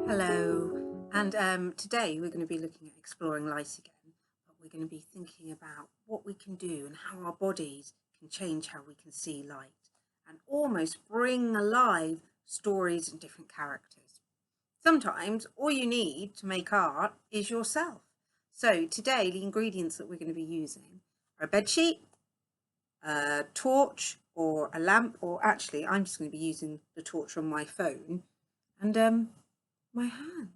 Hello, and today we're going to be looking at exploring light again, but we're going to be thinking about what we can do and how our bodies can change how we can see light and almost bring alive stories and different characters. Sometimes all you need to make art is yourself. So today the ingredients that we're going to be using are a bedsheet, a torch or a lamp, or actually I'm just going to be using the torch on my phone and my hands.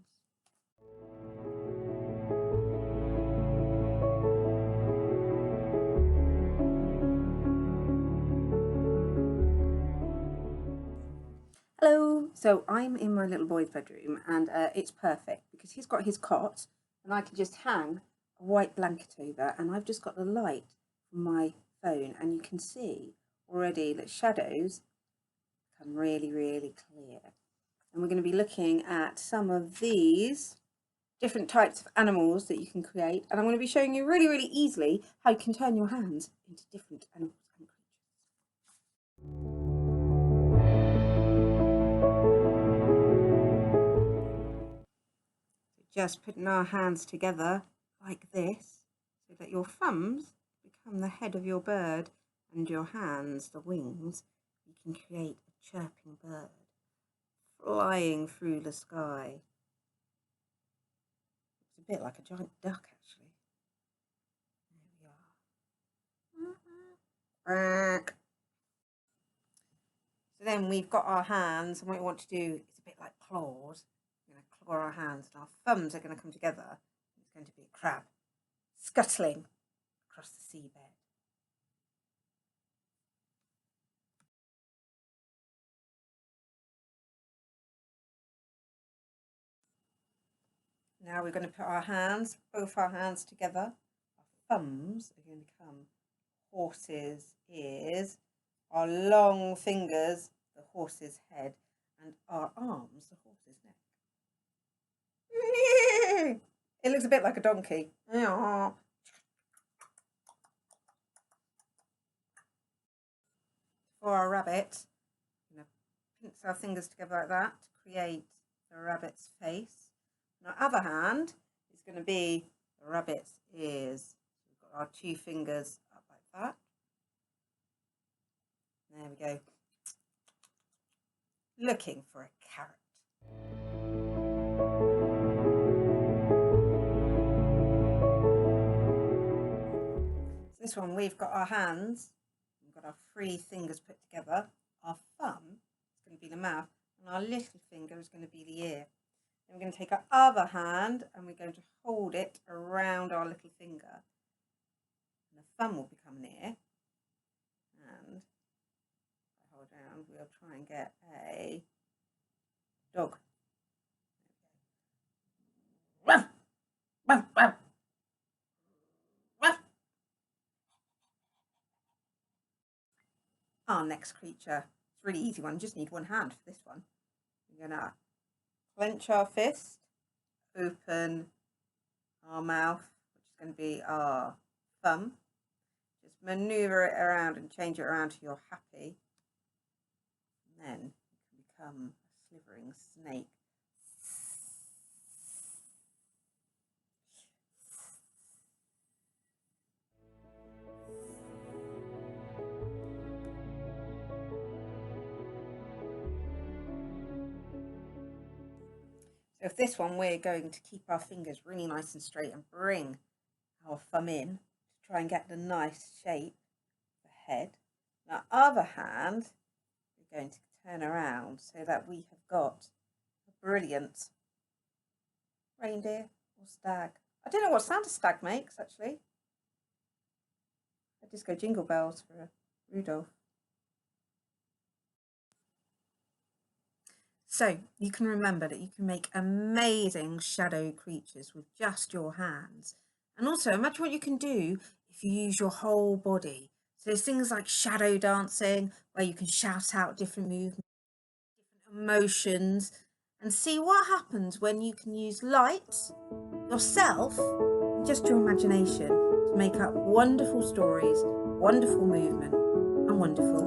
Hello. So I'm in my little boy's bedroom and it's perfect because he's got his cot and I can just hang a white blanket over, and I've just got the light from my phone and you can see already that shadows become really, really clear. And we're going to be looking at some of these different types of animals that you can create, and I'm going to be showing you really, really easily how you can turn your hands into different animals and creatures. Just putting our hands together like this so that your thumbs become the head of your bird and your hands the wings. You can create a chirping bird flying through the sky. It's a bit like a giant duck actually. There we are. So then we've got our hands, and what we want to do is a bit like claws. We're going to claw our hands and our thumbs are going to come together. It's going to be a crab scuttling across the seabed. Now we're going to put our hands, both our hands together. Our thumbs are going to become horse's ears, our long fingers, the horse's head, and our arms, the horse's neck. It looks a bit like a donkey. For our rabbit, we're going to pinch our fingers together like that to create the rabbit's face. And our other hand is going to be the rabbit's ears. We've got our two fingers up like that. There we go. Looking for a carrot. So this one, we've got our hands. We've got our three fingers put together. Our thumb is going to be the mouth, and our little finger is going to be the ear. Then we're going to take our other hand and we're going to hold it around our little finger. And the thumb will become an ear. And if I hold down, we'll try and get a dog. Ruff, ruff, ruff. Ruff. Our next creature, it's a really easy one, you just need one hand for this one. We're going to clench our fist, open our mouth, which is going to be our thumb. Just maneuver it around and change it around till you're happy. And then you can become a slithering snake. So with this one, we're going to keep our fingers really nice and straight and bring our thumb in to try and get the nice shape of the head. Our other hand, we're going to turn around so that we have got a brilliant reindeer or stag. I don't know what sound a stag makes actually. I just go jingle bells for Rudolph. So you can remember that you can make amazing shadow creatures with just your hands. And also imagine what you can do if you use your whole body. So there's things like shadow dancing, where you can shout out different movements, different emotions, and see what happens when you can use light, yourself, and just your imagination to make up wonderful stories, wonderful movement, and wonderful